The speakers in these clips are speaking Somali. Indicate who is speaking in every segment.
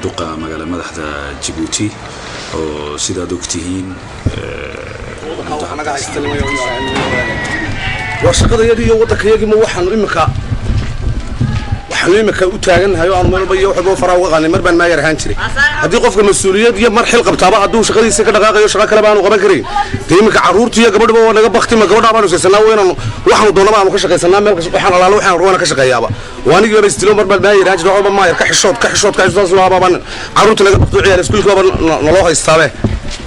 Speaker 1: duqa magaalada madaxda Djibouti oo sidaad ogtihiin
Speaker 2: warshaqadayadii iyo waddankayagii ma waxaan imika u taagannahay oo aan meelba iyo waxba faraa uga qaanay mar baan maagar ahaan jiray haddii qofka mas'uuliyad iyo mar xil qabtaaba hadduu shaqadiisa ka dhaqaaqayo shaqo kale baanu qaban karin dee imika carruurtii iyo gabadhaba waa naga baktima gabadha baanu sheegsanaa weynaan waxaanu doonaba aanu ka shaqaysanaa meel waxaan alaalo waxaan ruwana ka shaqeeyaaba waanigii hore istilo mar baan maagar ahaan jiray waxba maagar ka xishood saas loo habaaban carruurta naga bakto ciyaar iskuulka baba naloo haystaabe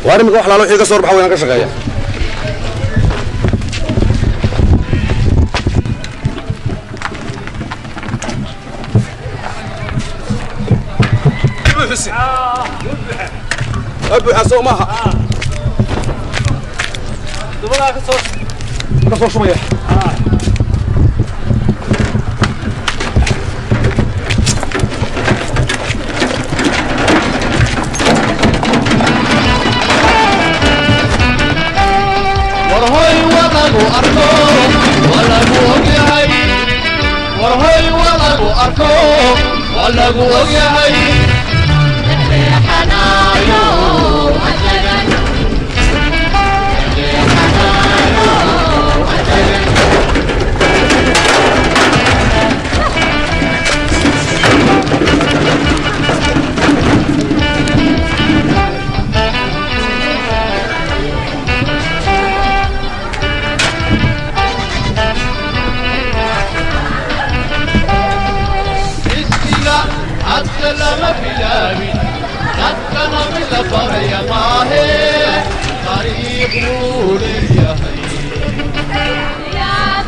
Speaker 2: waan imika wax alaalo wixii ka soo baxa weynaan ka shaqeeya أبو حسن ماها دبنا كسر شوية
Speaker 3: ورهاي وضعوا أركو ولا بوجي هاي ورهاي وضعوا أركو ولا بوجي هاي السلام بلابي نتنا بالفر يا ماهي طريق نوري يا هي يا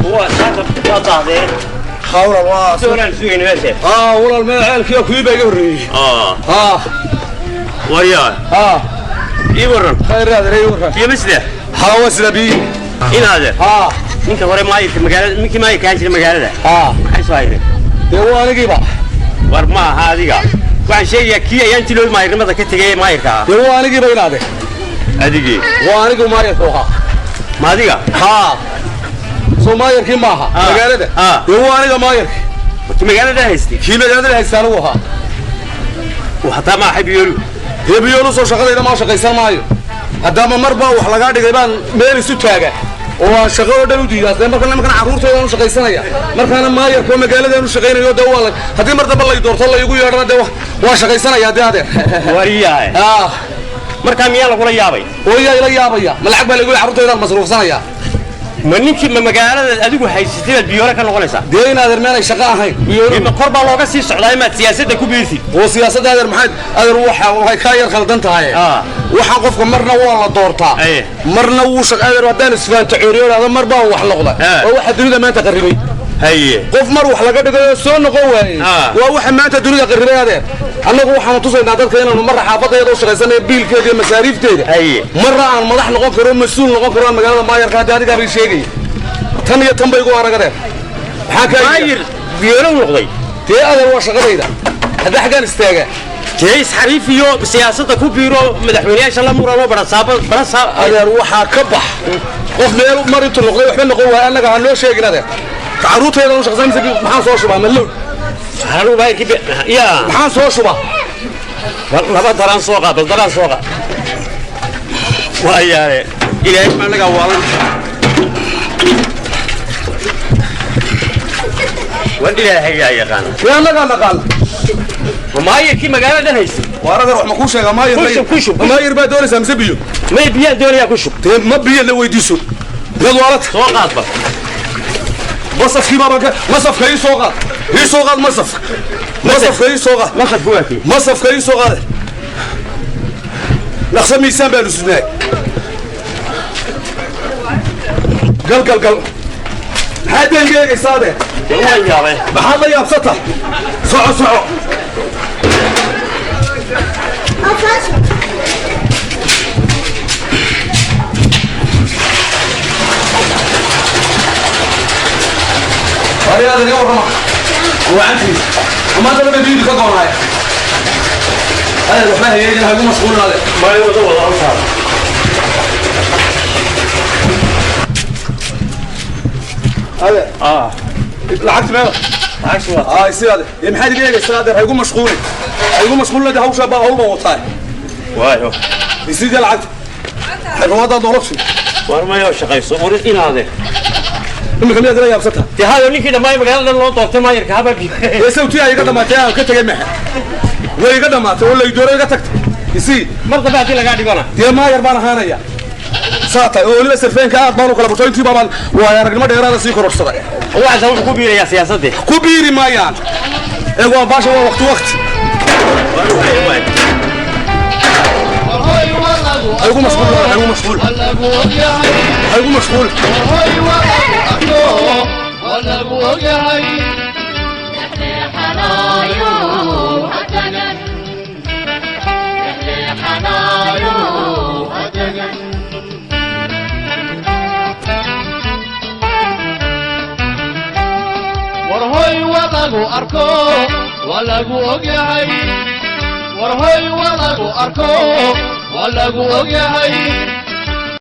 Speaker 4: هو ساعة بطاطا
Speaker 2: خاورة واس
Speaker 4: سورة الفين بس
Speaker 2: والله المال كيو كويبة يوري
Speaker 4: وريال يورن
Speaker 2: خير هذا يورن
Speaker 4: يا مسله
Speaker 2: حواس نبي
Speaker 4: إن هذا أنت ورا ماي في المجال منك ماي كان في المجال ده إيش هاي
Speaker 2: يواني كيبا
Speaker 4: ورما هذه قا وعن شيء يكيا ينتلو ماي رمضة كتجي ماي كا
Speaker 2: يواني كيبا ينادي
Speaker 4: هذه
Speaker 2: واني كم ماي كوها
Speaker 4: ما هذه
Speaker 2: سو ماي كم ماها مجال ده يواني كم ماي
Speaker 4: في المجال ده هستي
Speaker 2: في مجال ده هستانوها
Speaker 4: وحتى ما أحب يقول
Speaker 2: يبيونو سو شغله ما شقيسان مايو هدام مربا wax laga dhigay baan meel isu taaga oo shaqo dhan u diiday markaan caruurtooda u shaqaysanaya markaan maayar ko magaalada u shaqeynayo dawal hadii mar daba la doorto la igu yeedhana de waa shaqaysanaya adeer
Speaker 4: wariyahay markaan miyaa lagu la yaabay
Speaker 2: oo yaa ila yaabaya malacag baa lagu caruurtooda masruufsanaya
Speaker 4: maninkii magaalada adigu haysatay biyoora ka noqonaysa
Speaker 2: deena adeer meel ay shaqo ahayn
Speaker 4: biyoora ma korba looga sii socday ma siyaasadda ku biirtid
Speaker 2: oo siyaasadda adeer maxay adeer waxay ka yar khaldan tahay waxa qofka marna waa la doortaa marna wuu shaqadeer wadaan isfaanta curiyoada mar baa wax noqda oo waxa dunida maanta qaribay
Speaker 4: haye
Speaker 2: qof mar wax laga dhigo soo noqon waayay waa waxa maanta dunida qaribay adeer annagu waxaan tusaynaa dadka inaan mar xaafadayada u shaqaysanay biilkeeda iyo masaariifteeda marna aan madax noqon karo mas'uul noqon karo magaalada maayarka adiga bay sheegay tan iyo tan bay ugu aragadeen maxaa ka
Speaker 4: maayir biyoora noqday
Speaker 2: tee adeer waa shaqadayda hadda xagaan istaaga
Speaker 4: جيس حريفيو سياسة كوبيرو مدحوني إيش الله مرة برا
Speaker 2: adeer waxa ka bax qof meel marintu noqday waxba noqon waa anaga aan loo sheegin adeer caruurteeda oo shaqaynaysa maxaan soo shubaa mallow
Speaker 4: حلو باي كبي يا
Speaker 2: maxaan soo shubaa
Speaker 4: laba daraan soo qaad daraan soo qaad waayaare ilaahay ma naga waalan wadi ilaahay ya yaqaan
Speaker 2: yaa naga naqaan
Speaker 4: maayirkii magaalada haysta
Speaker 2: waaraga wax ma ku sheega maayir baa doonaysa mise biyo
Speaker 4: ma biyo doonaya ku shub
Speaker 2: ma biyo la weydiiso dad walad
Speaker 4: soo qaadba
Speaker 2: masafkii baa masafka ii soo qaad masafka ii soo qaad masafka ii soo qaad naqsa miisaan baa nusnaa gal maxaad deengeysaade maxaad la yaabsata soco هذا اليوم رمى وعنتي وما تبغى تجيب كذا معايا هذا ما هي هذا مشغول هذا ما يوضع والله صار هذا لعبت معه
Speaker 4: عاش وقت
Speaker 2: يصير هذا يا محد جاي هذا هيقوم مشغول ده هوشه بقى هو وطاي
Speaker 4: وايو
Speaker 2: يصير لعبت الوضع ضربش
Speaker 4: ورما يا شقيس ورثين هذا
Speaker 2: إنك كم يدري يا بسطها
Speaker 4: هذا اللي كده ما يبغى هذا اللي طلعت ما يركبها
Speaker 2: يسوي يقدر ما تيا كنت جمع ويقدر ما ولا يدور يقتك يصير
Speaker 4: مرة بعد اللي قاعد يقولنا
Speaker 2: يا ما يربانا هانيا ساعة ولا سرفين كأب مالو كلا بتوين تبى مال ويا رجل ما دير هذا سيكون رصدا
Speaker 4: هو عايز كبير يا سياسته
Speaker 2: كبير ما يان إيه باش هو وقت هيقوم مشغول
Speaker 3: ولا بوجعي ورهي ولاغو أركو ولاغو أجعي ورهي ولاغو أركو ولاغو أجعي